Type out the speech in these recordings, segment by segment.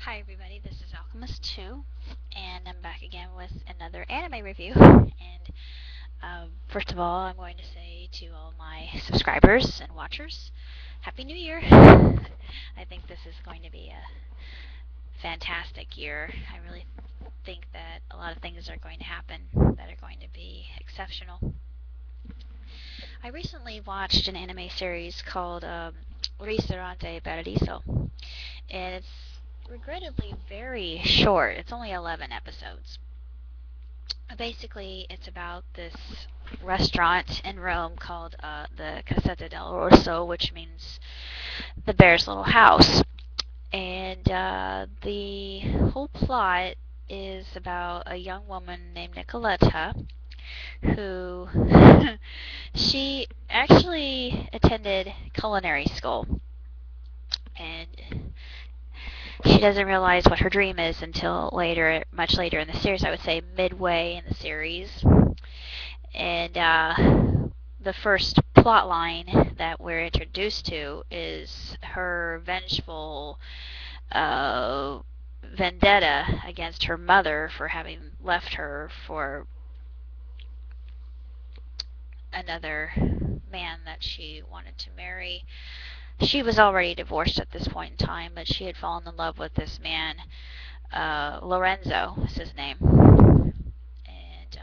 Hi everybody, this is Alchemist2, and I'm back again with another anime review. And first of all, I'm going to say to all my subscribers and watchers, Happy New Year! I think this is going to be a fantastic year. I really think that a lot of things are going to happen that are going to be exceptional. I recently watched an anime series called Ristorante, Paradiso, and it's regrettably very short. It's only 11 episodes. Basically, it's about this restaurant in Rome called the Casetta del Orso, which means the bear's little house. And the whole plot is about a young woman named Nicoletta who she actually attended culinary school, and she doesn't realize what her dream is until later, much later in the series. I would say midway in the series. And the first plot line that we're introduced to is her vengeful vendetta against her mother for having left her for another man that she wanted to marry. She was already divorced at this point in time, but she had fallen in love with this man. Lorenzo is his name. And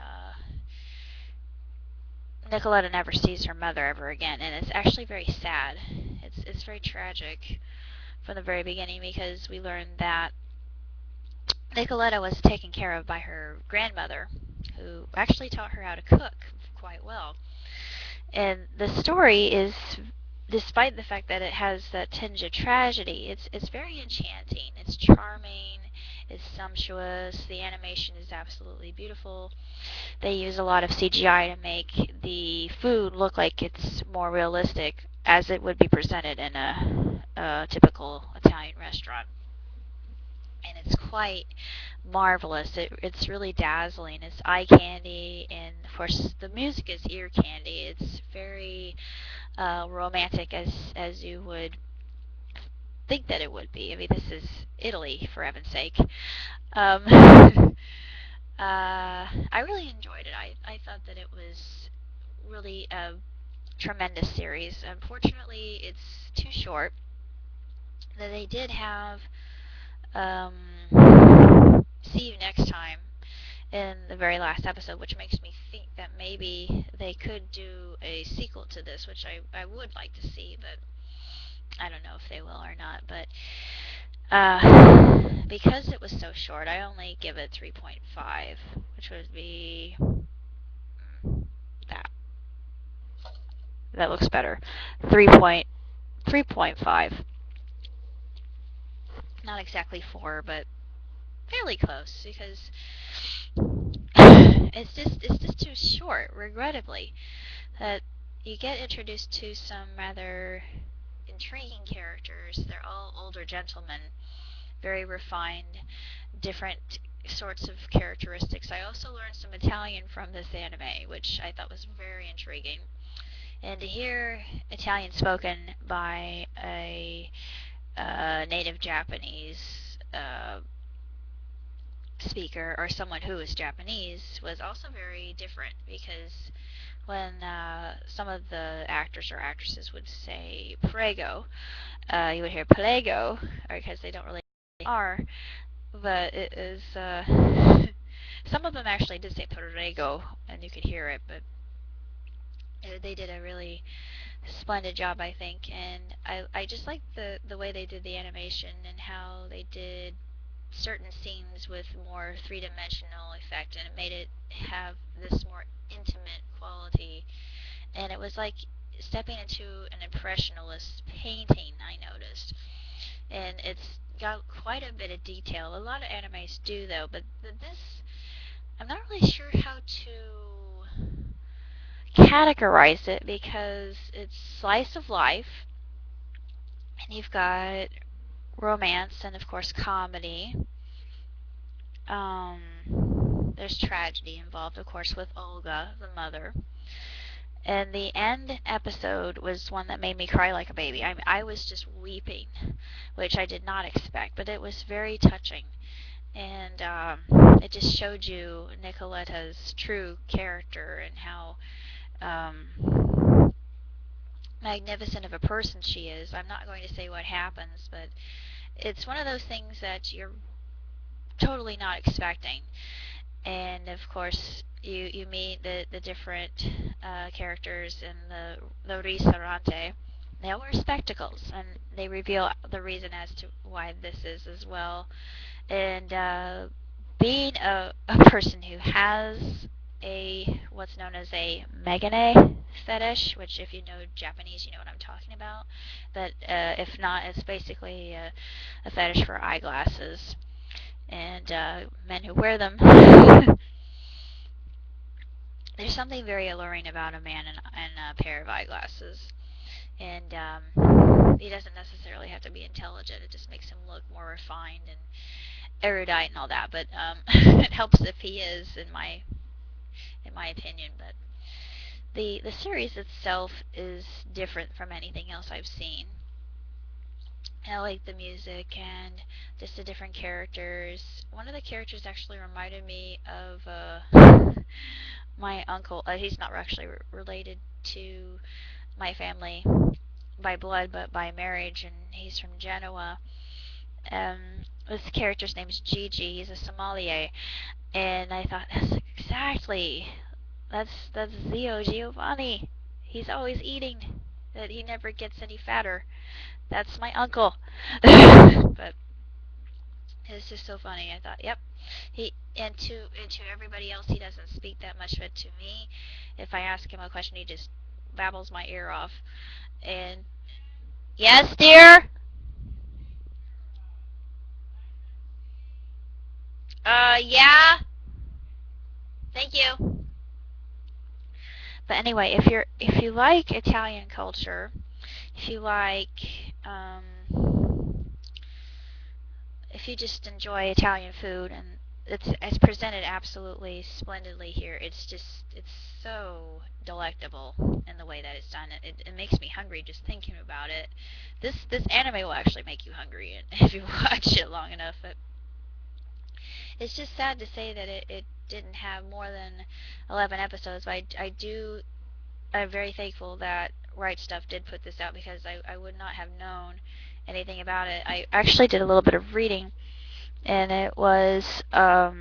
Nicoletta never sees her mother ever again, and it's actually very sad. It's very tragic from the very beginning, because we learn that Nicoletta was taken care of by her grandmother, who actually taught her how to cook quite well. And the story is, despite the fact that it has that tinge of tragedy, it's very enchanting. It's charming. It's sumptuous. The animation is absolutely beautiful. They use a lot of CGI to make the food look like it's more realistic, as it would be presented in a typical Italian restaurant. And it's quite marvelous. It's really dazzling. It's eye candy, and of course the music is ear candy. It's very romantic, as you would think that it would be. I mean, this is Italy, for heaven's sake. I really enjoyed it. I thought that it was really a tremendous series. Unfortunately, it's too short. That they did have um, See You Next Time in the very last episode, which makes me think that maybe they could do a sequel to this, which I would like to see, but I don't know if they will or not. But because it was so short, I only give it 3.5, which would be that. That looks better. 3.5. Not exactly 4, but fairly close, because it's just too short, regrettably. That you get introduced to some rather intriguing characters. They're all older gentlemen, very refined, different sorts of characteristics. I also learned some Italian from this anime, which I thought was very intriguing. And to hear Italian spoken by a native Japanese speaker, or someone who is Japanese, was also very different, because when some of the actors or actresses would say prego, you would hear prego, because they don't really are, but it is some of them actually did say prego, and you could hear it, but they did a really splendid job, I think. And I just like the way they did the animation, and how they did certain scenes with more three-dimensional effect, and it made it have this more intimate quality. And it was like stepping into an impressionist painting, I noticed. And it's got quite a bit of detail. A lot of animes do, though, but this, I'm not really sure how to categorize it, because it's slice of life, and you've got romance, and of course comedy. There's tragedy involved, of course, with Olga, the mother. And the end episode was one that made me cry like a baby. I was just weeping, which I did not expect, but it was very touching. And it just showed you Nicoletta's true character and how magnificent of a person she is. I'm not going to say what happens, but it's one of those things that you're totally not expecting. And of course, you meet the different characters in the Ristorante. They all wear spectacles, and they reveal the reason as to why this is as well. And being a person who has a what's known as a megane fetish, which if you know Japanese, you know what I'm talking about. But if not, it's basically a fetish for eyeglasses and men who wear them. There's something very alluring about a man in a pair of eyeglasses, and he doesn't necessarily have to be intelligent. It just makes him look more refined and erudite and all that. But it helps if he is, in my opinion. But the series itself is different from anything else I've seen. I like the music and just the different characters. One of the characters actually reminded me of my uncle. He's not actually related to my family by blood, but by marriage, and he's from Genoa. Um, this character's name's Gigi. He's a sommelier, and I thought that's Zio Giovanni. He's always eating. That he never gets any fatter. That's my uncle. But it's just so funny. I thought, yep. He and to everybody else, he doesn't speak that much, but to me, if I ask him a question, he just babbles my ear off. And yes, dear. Yeah. Thank you. But anyway, if you like Italian culture, if you like if you just enjoy Italian food, and it's presented absolutely splendidly here. It's so delectable in the way that it's done. It makes me hungry just thinking about it. This anime will actually make you hungry if you watch it long enough. It's just sad to say that it didn't have more than 11 episodes. But I'm very thankful that Right Stuff did put this out, because I would not have known anything about it. I actually did a little bit of reading, and it was a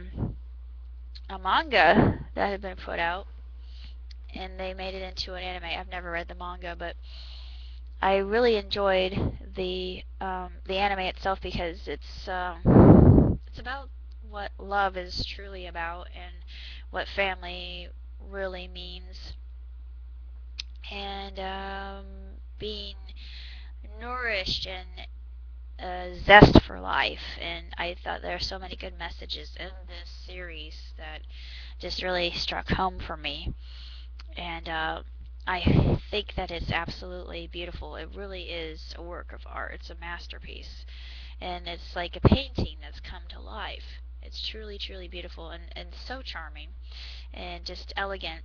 manga that had been put out, and they made it into an anime. I've never read the manga, but I really enjoyed the anime itself, because it's about what love is truly about and what family really means, and being nourished and zest for life. And I thought there are so many good messages in this series that just really struck home for me. And I think that it's absolutely beautiful. It really is a work of art. It's a masterpiece. And it's like a painting that's come to life. It's truly, truly beautiful, and so charming and just elegant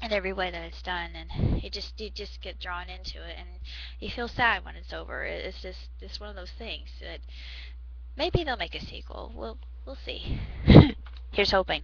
in every way that it's done. And you just get drawn into it, and you feel sad when it's over. It's just one of those things that maybe they'll make a sequel. We'll see. Here's hoping.